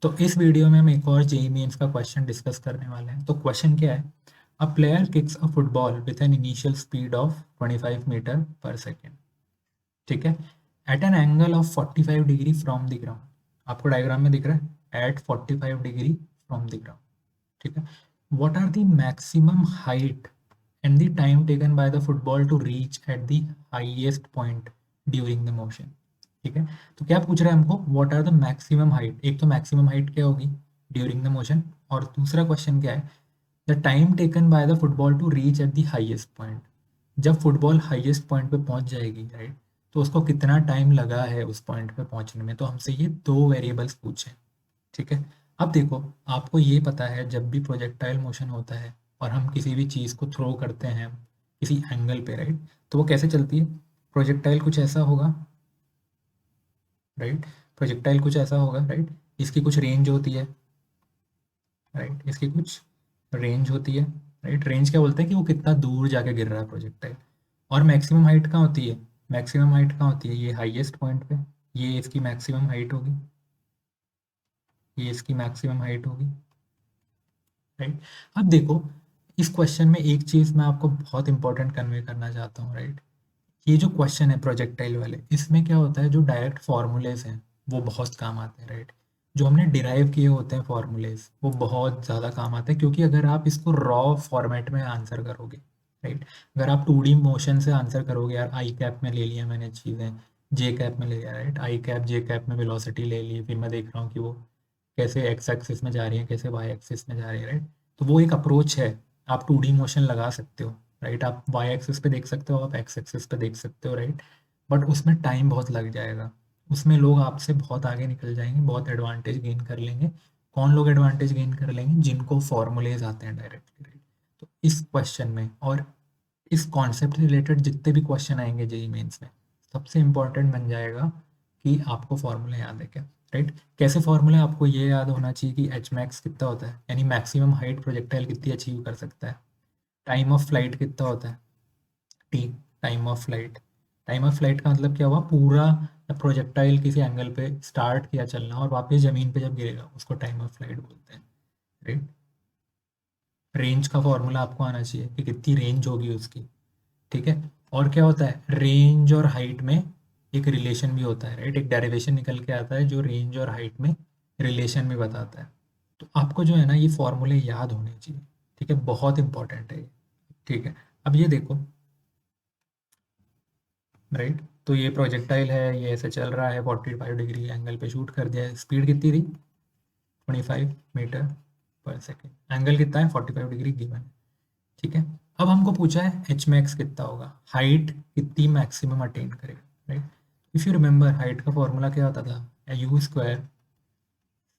तो इस वीडियो में हम एक और जेईई मेंस का क्वेश्चन डिस्कस करने वाले हैं। तो क्वेश्चन क्या है? A player kicks a football with an initial speed of 25 metre per second, ठीक है, at an angle of 45 degree from the ground. आपको डायग्राम में दिख रहा है at 45 degree from the ground, ठीक है। What are the maximum height and the time taken by the football to reach at the highest point during the motion, ठीक है। तो क्या पूछ रहा है हमको? What are the maximum height. एक तो मैक्सिमम हाइट क्या होगी ड्यूरिंग द मोशन, और दूसरा क्वेश्चन क्या है? The time taken by the football to reach at the highest point. जब फुटबॉल हाईएस्ट पॉइंट पे पहुंच जाएगी, राइट, तो उसको कितना टाइम लगा है उस पॉइंट पे पहुंचने में। तो हमसे ये दो वेरिएबल्स पूछे, ठीक है। अब देखो, आपको ये पता है जब भी प्रोजेक्टाइल मोशन होता है और हम किसी भी चीज़ को थ्रो करते हैं किसी एंगल पे, राइट, तो वो कैसे चलती है? प्रोजेक्टाइल कुछ ऐसा होगा, राइट, प्रोजेक्टाइल कुछ ऐसा होगा, राइट। इसकी कुछ रेंज होती है, राइट, इसकी कुछ रेंज होती है, राइट। रेंज क्या बोलते हैं कि वो कितना दूर जाके गिर रहा है प्रोजेक्टाइल। और मैक्सिमम हाइट कहाँ होती है? मैक्सिमम हाइट कहाँ होती है? ये हाईएस्ट पॉइंट पे, ये इसकी मैक्सिमम हाइट होगी, ये इसकी मैक्सिमम हाइट होगी, राइट। अब देखो, इस क्वेश्चन में एक चीज़ मैं आपको बहुत इंपॉर्टेंट कन्वे करना चाहता हूँ, राइट। ये जो क्वेश्चन है प्रोजेक्टाइल वाले, इसमें क्या होता है, जो डायरेक्ट फार्मूलेज हैं वो बहुत काम आते हैं, राइट। जो हमने डिराइव किए होते हैं फार्मूलेज वो बहुत ज़्यादा काम आते हैं, क्योंकि अगर आप इसको रॉ फॉर्मेट में आंसर करोगे, राइट, अगर आप 2D मोशन से आंसर करोगे, यार आई कैप में ले लिया मैंने चीज़ें, जे कैप में ले लिया, राइट, आई कैप जे कैप में वेलोसिटी ले ली, फिर मैं देख रहा हूँ कि वो कैसे एक्स एक्सिस में जा रही है, कैसे वाई एक्सिस में जा रही है, राइट। तो वो एक अप्रोच है, आप 2D मोशन लगा सकते हो, राइट। आप वाई एक्सिस पे देख सकते हो, आप एक्स एक्सिस पे देख सकते हो, राइट। बट उसमें टाइम बहुत लग जाएगा, उसमें लोग आपसे बहुत आगे निकल जाएंगे, बहुत एडवांटेज गेन कर लेंगे। कौन लोग एडवांटेज गेन कर लेंगे? जिनको फॉर्मूलेज आते हैं डायरेक्टली, राइट। तो इस क्वेश्चन में और इस कॉन्सेप्ट से रिलेटेड जितने भी क्वेश्चन आएंगे जेई मेंस में, सबसे इम्पोर्टेंट बन जाएगा कि आपको फॉर्मूला याद है क्या, राइट। कैसे फॉर्मूला? आपको ये याद होना चाहिए कि एच मैक्स कितना होता है, यानी मैक्सिमम हाइट प्रोजेक्टाइल कितनी अचीव कर सकता है। टाइम ऑफ फ्लाइट कितना होता है? T, time of flight. Time of flight का मतलब क्या हुआ? पूरा प्रोजेक्टाइल किसी एंगल पे स्टार्ट किया चलना और वापस ज़मीन पे जब गिरेगा उसको टाइम ऑफ फ्लाइट बोलते हैं, राइट। रेंज का फॉर्मूला आपको आना चाहिए कि कितनी रेंज होगी उसकी, ठीक है। और क्या होता है, रेंज और हाइट में एक रिलेशन भी होता है, राइट। एक डेरिवेशन निकल के आता है जो रेंज और हाइट में रिलेशन भी बताता है। तो आपको जो है ना, ये फॉर्मूले याद होने चाहिए, ठीक है, बहुत इंपॉर्टेंट है ये, ठीक है। अब ये देखो, राइट, तो ये प्रोजेक्टाइल है, ये ऐसे चल रहा है, 45 डिग्री एंगल पे शूट कर दिया है। स्पीड कितनी थी? 25 मीटर पर सेकेंड। एंगल कितना है? 45 डिग्री गिवन है, ठीक है। अब हमको पूछा है एच मैक्स कितना होगा, हाइट कितनी मैक्सिमम अटेन करेगा, right. If you remember, height का फॉर्मूला क्या होता था? U square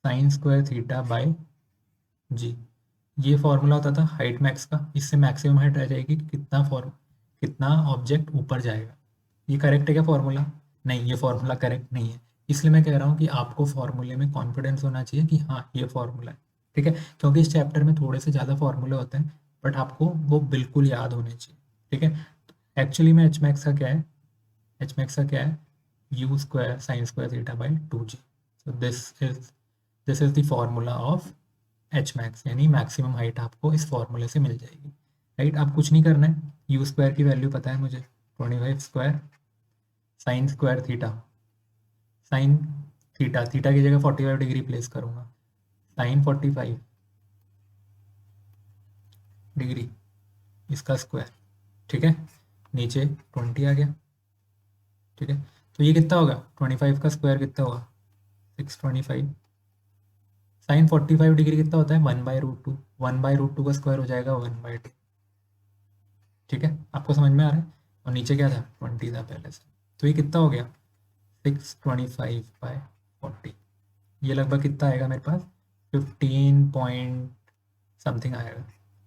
sine square theta by g. ये फॉर्मूला होता था हाइट मैक्स का। इससे मैक्सिमम हाइट आ जाएगी कि कितना ऑब्जेक्ट ऊपर जाएगा। ये करेक्ट है क्या फॉर्मूला? नहीं, ये फॉर्मूला करेक्ट नहीं है। इसलिए मैं कह रहा हूँ कि आपको फॉर्मूले में कॉन्फिडेंस होना चाहिए कि हाँ ये फॉर्मूला है, ठीक है। क्योंकि इस चैप्टर में थोड़े से ज़्यादा फॉर्मूले होते हैं, बट आपको वो बिल्कुल याद होने चाहिए, ठीक है। एक्चुअली में एच मैक्स का क्या है? एच मैक्स का क्या है? You square sine square theta by 2g। So this is the formula of H max, यानी मैक्सिमम हाइट आपको इस फॉर्मूले से मिल जाएगी, राइट। अब कुछ नहीं करना है, यू स्क्वायर की वैल्यू पता है मुझे, 25 square sine square theta. Sine theta, theta की जगह 45 डिग्री प्लेस करूंगा, साइन 45 डिग्री इसका स्क्वायर, ठीक है। नीचे 20 आ गया, ठीक है। तो ये कितना होगा? 25 का स्क्वायर कितना होगा? 625। साइन 45 डिग्री कितना होता है? 1/√2। 1/√2 का स्क्वायर हो जाएगा 1/2, ठीक है। आपको समझ में आ रहा है? और नीचे क्या था? 20 था पहले से। तो ये कितना हो गया? 625/40। ये लगभग कितना आएगा मेरे पास? 15 पॉइंट समथिंग आएगा,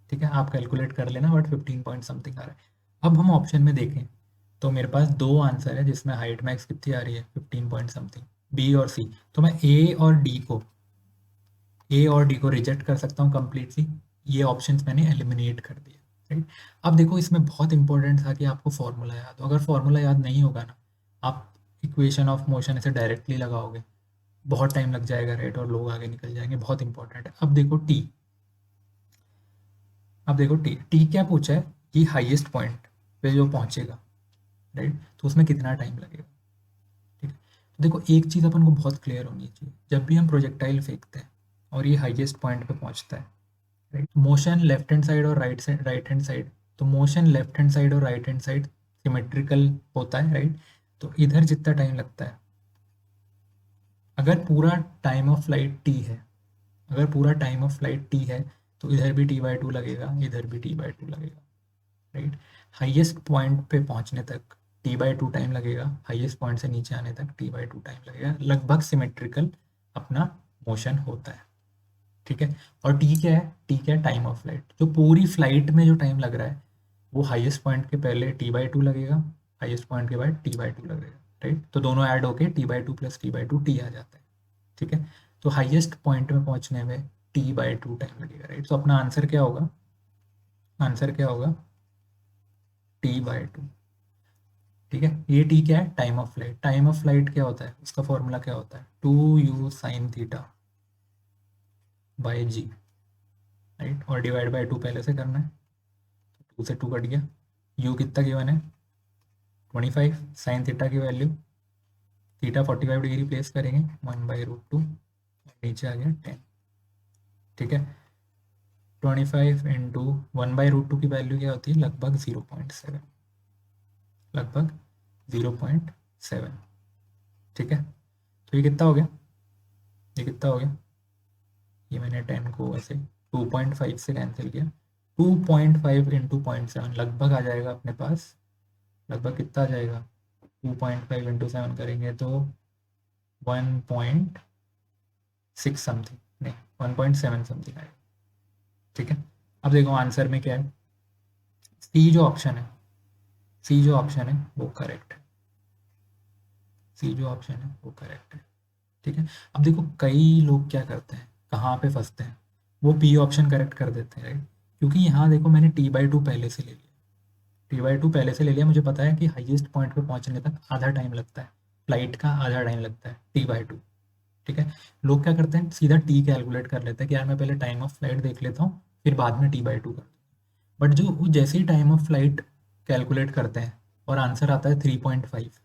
ठीक है। आप कैलकुलेट कर लेना, बट 15 पॉइंट समथिंग आ रहा है। अब हम ऑप्शन में देखें तो मेरे पास दो आंसर है जिसमें हाइट मैक्स कितनी आ रही है? 15 पॉइंट समथिंग, बी और सी। तो मैं ए और डी को रिजेक्ट कर सकता हूँ कम्प्लीटली। ये ऑप्शंस मैंने एलिमिनेट कर दिए, राइट। अब देखो, इसमें बहुत इंपॉर्टेंट था कि आपको फॉर्मूला याद हो। अगर फॉर्मूला याद नहीं होगा ना, आप इक्वेशन ऑफ मोशन ऐसे डायरेक्टली लगाओगे, बहुत टाइम लग जाएगा, राइट, और लोग आगे निकल जाएंगे, बहुत इंपॉर्टेंट है। अब देखो टी, टी क्या पूछा है कि हाईएस्ट पॉइंट पे जो पहुंचेगा, राइट, तो उसमें कितना टाइम लगेगा। ठीक है, तो देखो एक चीज़ अपन को बहुत क्लियर होनी चाहिए, जब भी हम प्रोजेक्टाइल फेंकते हैं और ये हाईएस्ट पॉइंट पे पहुंचता है, right, motion left hand side और राइट हैंड साइड, तो मोशन लेफ्ट हैंड साइड और राइट हैंड साइड सिमेट्रिकल होता है, राइट। तो इधर जितना टाइम लगता है, अगर पूरा टाइम ऑफ फ्लाइट टी है, अगर पूरा टाइम ऑफ फ्लाइट टी है, तो इधर भी टी बाई टू लगेगा, इधर भी टी बाई टू लगेगा, राइट। हाईएस्ट पॉइंट पे पहुंचने तक टी बाई टू टाइम लगेगा, हाईएस्ट पॉइंट से नीचे आने तक टी बाई टू टाइम लगेगा, लगभग सिमेट्रिकल अपना मोशन होता है। ठीक है, और टी क्या है, टी क्या है, टाइम ऑफ फ्लाइट, जो पूरी फ्लाइट में जो टाइम लग रहा है वो हाईएस्ट पॉइंट के पहले टी बाई टू लगेगा, हाईएस्ट पॉइंट के बाद टी बाई टू लगेगा, राइट। तो दोनों ऐड होके T by two plus T by two T आ जाता है। ठीक है, तो हाईएस्ट पॉइंट में पहुंचने में टी बाई टू टाइम लगेगा, राइट। तो अपना आंसर क्या होगा, आंसर क्या होगा, टी बाई टू। ठीक है, ये टी क्या है, time of flight. Time of flight क्या होता है, उसका फॉर्मूला क्या होता है, 2u sine theta by g, right, और डिवाइड बाई टू पहले से करना है, टू से टू कट गया, u कितना गिवन है 25, साइन थीटा की वैल्यू थीटा 45 डिग्री प्लेस करेंगे, 1/√2, नीचे आ गया 10। ठीक है, 25 इंटू 1/√2 की वैल्यू क्या होती है, लगभग 0.7, लगभग 0.7। ठीक है, तो ये कितना हो गया, ये कितना हो गया, ये मैंने 10 को ऐसे 2.5 से कैंसिल किया, 2.5 इंटू 0.7 लगभग आ जाएगा अपने पास, लगभग कितना आ जाएगा, 2.5 इंटू 7 करेंगे तो 1.6 समथिंग, नहीं 1.7 समथिंग आएगा। ठीक है, अब देखो आंसर में क्या है, सी जो ऑप्शन है, सी जो ऑप्शन है वो करेक्ट है, सी जो ऑप्शन है वो करेक्ट है। ठीक है, अब देखो कई लोग क्या करते हैं, कहाँ पे फंसते हैं, वो बी ऑप्शन करेक्ट कर देते हैं, राइट। क्योंकि यहाँ देखो मैंने टी बाई टू पहले से ले लिया, टी बाई टू पहले से ले लिया, मुझे पता है कि हाईएस्ट पॉइंट पे पहुँचने तक आधा टाइम लगता है, फ्लाइट का आधा टाइम लगता है टी बाई टू। ठीक है, लोग क्या करते हैं, सीधा टी कैलकुलेट कर लेते हैं कि यार मैं पहले टाइम ऑफ फ्लाइट देख लेता हूँ, फिर बाद में टी बाई टू कर, बट जो वो जैसे ही टाइम ऑफ फ्लाइट कैलकुलेट करते हैं और आंसर आता है 3.5,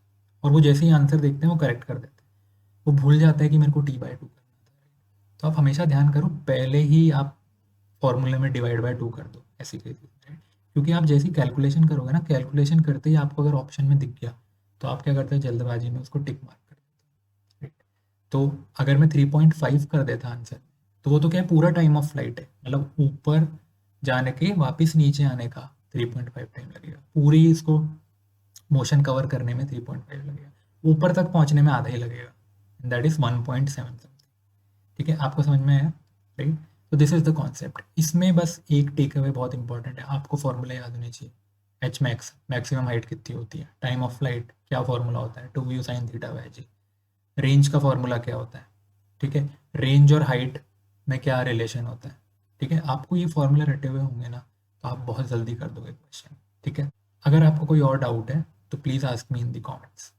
और वो जैसे ही आंसर देखते हैं वो करेक्ट कर देते हैं, वो भूल जाता है कि मेरे को टी बाई टू करना था। तो आप हमेशा ध्यान करो, पहले ही आप फॉर्मूले में डिवाइड बाय टू कर दो ऐसी केसेस में, क्योंकि आप जैसी कैलकुलेशन करोगे ना, कैलकुलेशन करते ही आपको अगर ऑप्शन में दिख गया तो आप क्या करते हैं, जल्दबाजी में उसको टिक मार्क कर देते हैं। तो अगर मैं 3.5 कर देता आंसर, तो वो तो क्या है, पूरा टाइम ऑफ फ्लाइट है, मतलब ऊपर जाने के वापस नीचे आने का 3.5 टाइम लगेगा, पूरी इसको मोशन कवर करने में 3.5 लगेगा, ऊपर तक पहुंचने में आधा ही लगेगा, दैट इज 1.7 समथिंग। ठीक है, आपको समझ में आया, राइट। तो दिस इज द कॉन्सेप्ट, इसमें बस एक टेक अवे बहुत इंपॉर्टेंट है, आपको फॉर्मूला याद होने चाहिए, एच मैक्स, मैक्सिमम हाइट कितनी होती है, टाइम ऑफ फ्लाइट क्या फॉर्मूला होता है, 2u sine theta by g, range का फॉर्मूला क्या होता है, ठीक है, रेंज और हाइट में क्या रिलेशन होता है। ठीक है, आपको ये फॉर्मूला रटे हुए होंगे ना, तो आप बहुत जल्दी कर दोगे क्वेश्चन। ठीक है, अगर आपको कोई और डाउट है तो please ask me in the comments.